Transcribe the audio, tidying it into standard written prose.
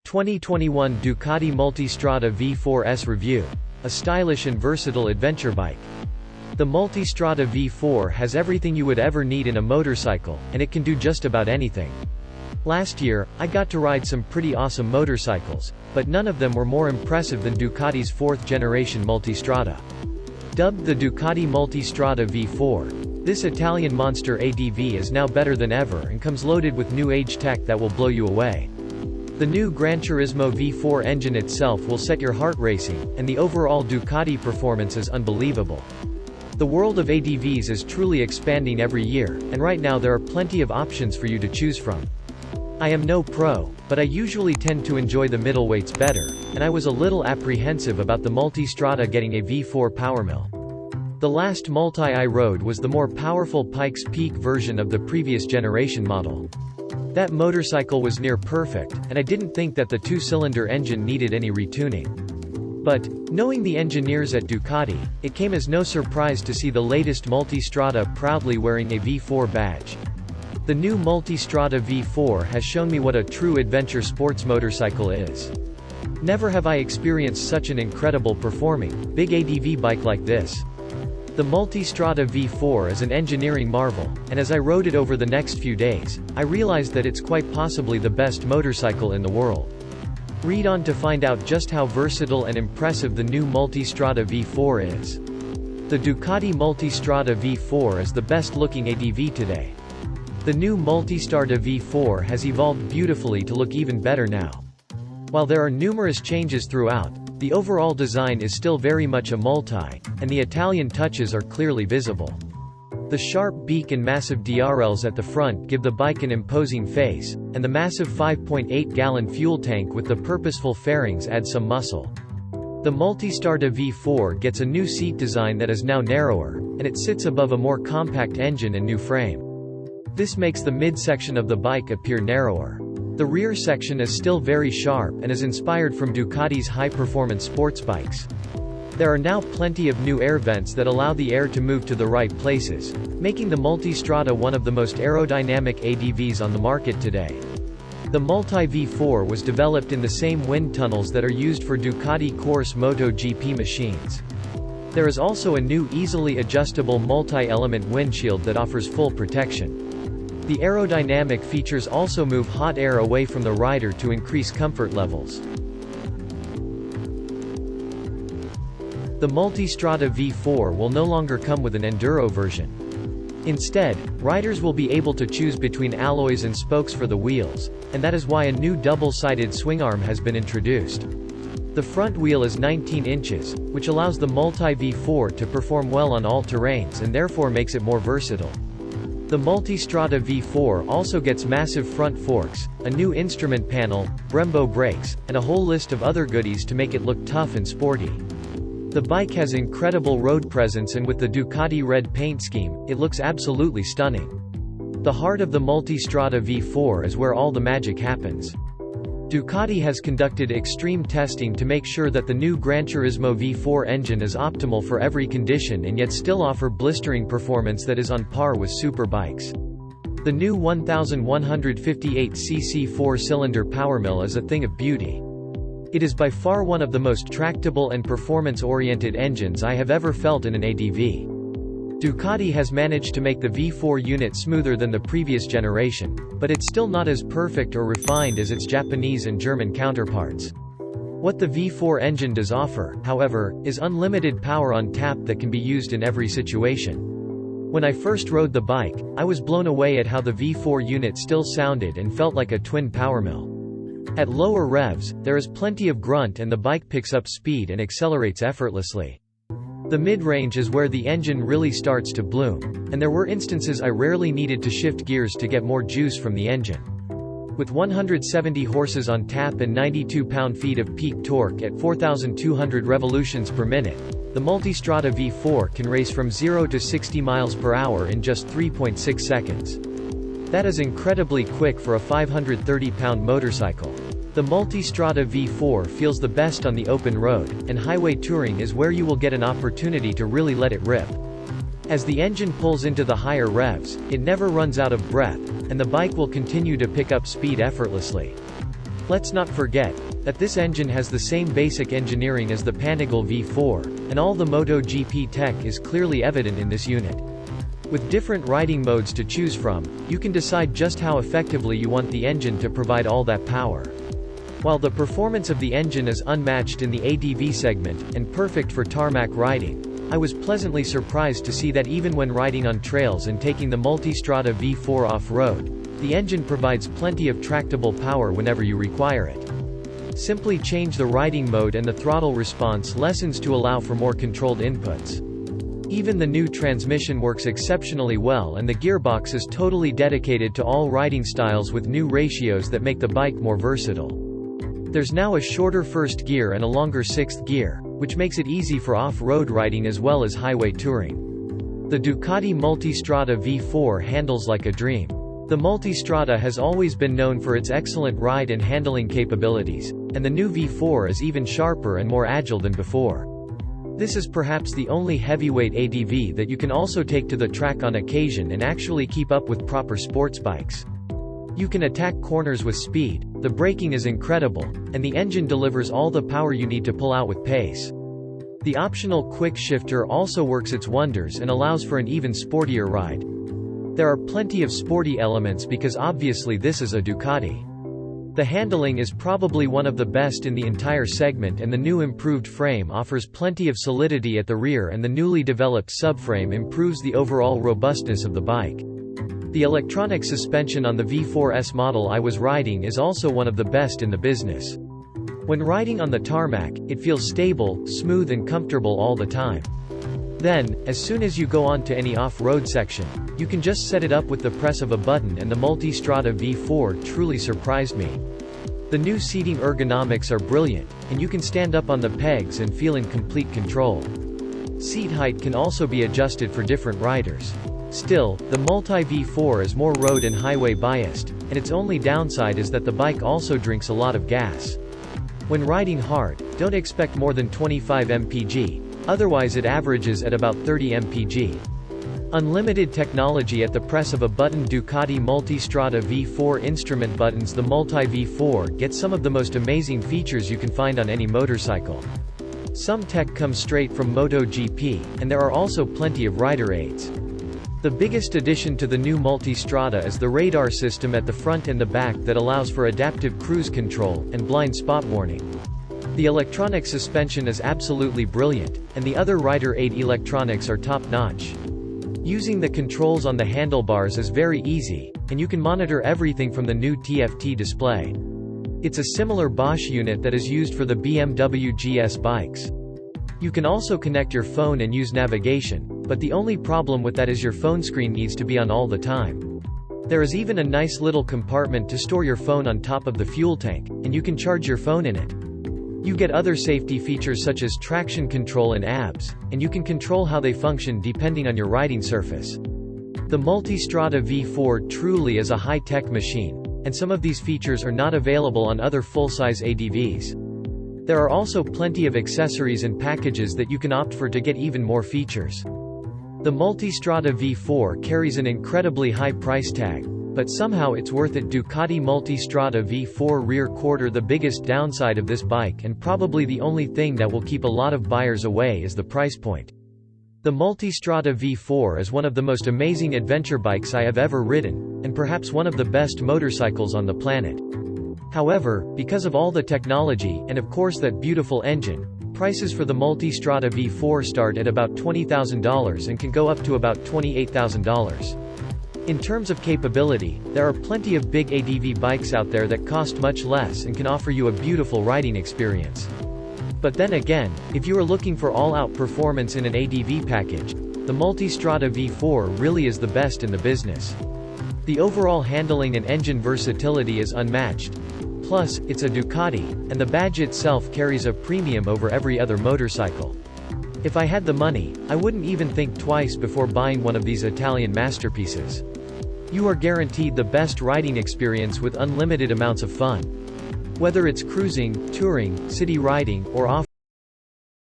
2021 Ducati Multistrada V4's review. A stylish and versatile adventure bike. The Multistrada V4 has everything you would ever need in a motorcycle, and it can do just about anything. Last year, I got to ride some pretty awesome motorcycles, but none of them were more impressive than Ducati's 4th generation Multistrada. Dubbed the Ducati Multistrada V4, this Italian monster ADV is now better than ever and comes loaded with new age tech that will blow you away. The new Granturismo V4 engine itself will set your heart racing, and the overall Ducati performance is unbelievable. The world of ADVs is truly expanding every year, and right now there are plenty of options for you to choose from. I am no pro, but I usually tend to enjoy the middleweights better, and I was a little apprehensive about the Multistrada getting a V4 powermill. The last multi I rode was the more powerful Pikes Peak version of the previous generation model. That motorcycle was near perfect, and I didn't think that the two-cylinder engine needed any retuning. But, knowing the engineers at Ducati, it came as no surprise to see the latest Multistrada proudly wearing a V4 badge. The new Multistrada V4 has shown me what a true adventure sports motorcycle is. Never have I experienced such an incredible performing, big ADV bike like this. The Multistrada V4 is an engineering marvel, and as I rode it over the next few days, I realized that it's quite possibly the best motorcycle in the world. Read on to find out just how versatile and impressive the new Multistrada V4 is. The Ducati Multistrada V4 is the best-looking ADV today. The new Multistrada V4 has evolved beautifully to look even better now. While there are numerous changes throughout, the overall design is still very much a multi, and the Italian touches are clearly visible. The sharp beak and massive DRLs at the front give the bike an imposing face, and the massive 5.8-gallon fuel tank with the purposeful fairings add some muscle. The Multistrada V4 gets a new seat design that is now narrower, and it sits above a more compact engine and new frame. This makes the midsection of the bike appear narrower. The rear section is still very sharp and is inspired from Ducati's high-performance sports bikes. There are now plenty of new air vents that allow the air to move to the right places, making the Multistrada one of the most aerodynamic ADVs on the market today. The Multi V4 was developed in the same wind tunnels that are used for Ducati course MotoGP machines. There is also a new easily adjustable multi-element windshield that offers full protection. The aerodynamic features also move hot air away from the rider to increase comfort levels. The Multistrada V4 will no longer come with an enduro version. Instead, riders will be able to choose between alloys and spokes for the wheels, and that is why a new double-sided swingarm has been introduced. The front wheel is 19 inches, which allows the Multi V4 to perform well on all terrains and therefore makes it more versatile. The Multistrada V4 also gets massive front forks, a new instrument panel, Brembo brakes, and a whole list of other goodies to make it look tough and sporty. The bike has incredible road presence, and with the Ducati red paint scheme, it looks absolutely stunning. The heart of the Multistrada V4 is where all the magic happens. Ducati has conducted extreme testing to make sure that the new Granturismo V4 engine is optimal for every condition and yet still offer blistering performance that is on par with superbikes. The new 1158cc 4-cylinder powermill is a thing of beauty. It is by far one of the most tractable and performance-oriented engines I have ever felt in an ADV. Ducati has managed to make the V4 unit smoother than the previous generation, but it's still not as perfect or refined as its Japanese and German counterparts. What the V4 engine does offer, however, is unlimited power on tap that can be used in every situation. When I first rode the bike, I was blown away at how the V4 unit still sounded and felt like a twin powermill. At lower revs, there is plenty of grunt and the bike picks up speed and accelerates effortlessly. The mid-range is where the engine really starts to bloom, and there were instances I rarely needed to shift gears to get more juice from the engine. With 170 horses on tap and 92 pound-feet of peak torque at 4,200 revolutions per minute, the Multistrada V4 can race from 0 to 60 miles per hour in just 3.6 seconds. That is incredibly quick for a 530-pound motorcycle. The Multistrada V4 feels the best on the open road, and highway touring is where you will get an opportunity to really let it rip. As the engine pulls into the higher revs, it never runs out of breath, and the bike will continue to pick up speed effortlessly. Let's not forget that this engine has the same basic engineering as the Panigale V4, and all the MotoGP tech is clearly evident in this unit. With different riding modes to choose from, you can decide just how effectively you want the engine to provide all that power. While the performance of the engine is unmatched in the ADV segment, and perfect for tarmac riding, I was pleasantly surprised to see that even when riding on trails and taking the Multistrada V4 off-road, the engine provides plenty of tractable power whenever you require it. Simply change the riding mode and the throttle response lessens to allow for more controlled inputs. Even the new transmission works exceptionally well, and the gearbox is totally dedicated to all riding styles with new ratios that make the bike more versatile. There's now a shorter first gear and a longer sixth gear, which makes it easy for off-road riding as well as highway touring. The Ducati Multistrada V4 handles like a dream. The Multistrada has always been known for its excellent ride and handling capabilities, and the new V4 is even sharper and more agile than before. This is perhaps the only heavyweight ADV that you can also take to the track on occasion and actually keep up with proper sports bikes. You can attack corners with speed, the braking is incredible, and the engine delivers all the power you need to pull out with pace. The optional quick shifter also works its wonders and allows for an even sportier ride. There are plenty of sporty elements because obviously this is a Ducati. The handling is probably one of the best in the entire segment, and the new improved frame offers plenty of solidity at the rear, and the newly developed subframe improves the overall robustness of the bike. The electronic suspension on the V4S model I was riding is also one of the best in the business. When riding on the tarmac, it feels stable, smooth and comfortable all the time. Then, as soon as you go on to any off-road section, you can just set it up with the press of a button, and the Multistrada V4 truly surprised me. The new seating ergonomics are brilliant, and you can stand up on the pegs and feel in complete control. Seat height can also be adjusted for different riders. Still, the Multi V4 is more road and highway biased, and its only downside is that the bike also drinks a lot of gas. When riding hard, don't expect more than 25 mpg. Otherwise it averages at about 30 mpg. Unlimited technology at the press of a button. Ducati Multistrada V4 instrument buttons. The Multi V4 gets some of the most amazing features you can find on any motorcycle. Some tech comes straight from MotoGP, and there are also plenty of rider aids. The biggest addition to the new Multistrada is the radar system at the front and the back that allows for adaptive cruise control and blind spot warning. The electronic suspension is absolutely brilliant, and the other rider aid electronics are top-notch. Using the controls on the handlebars is very easy, and you can monitor everything from the new TFT display. It's a similar Bosch unit that is used for the BMW GS bikes. You can also connect your phone and use navigation, but the only problem with that is your phone screen needs to be on all the time. There is even a nice little compartment to store your phone on top of the fuel tank, and you can charge your phone in it. You get other safety features such as traction control and ADVs, and you can control how they function depending on your riding surface. The Multistrada V4 truly is a high-tech machine, and some of these features are not available on other full-size ADVs. There are also plenty of accessories and packages that you can opt for to get even more features. The Multistrada V4 carries an incredibly high price tag, but somehow it's worth it. Ducati Multistrada V4 rear quarter. The biggest downside of this bike, and probably the only thing that will keep a lot of buyers away, is the price point. The Multistrada V4 is one of the most amazing adventure bikes I have ever ridden, and perhaps one of the best motorcycles on the planet. However, because of all the technology, and of course that beautiful engine, prices for the Multistrada V4 start at about $20,000 and can go up to about $28,000. In terms of capability, there are plenty of big ADV bikes out there that cost much less and can offer you a beautiful riding experience. But then again, if you are looking for all-out performance in an ADV package, the Multistrada V4 really is the best in the business. The overall handling and engine versatility is unmatched. Plus, it's a Ducati, and the badge itself carries a premium over every other motorcycle. If I had the money, I wouldn't even think twice before buying one of these Italian masterpieces. You are guaranteed the best riding experience with unlimited amounts of fun. Whether it's cruising, touring, city riding, or off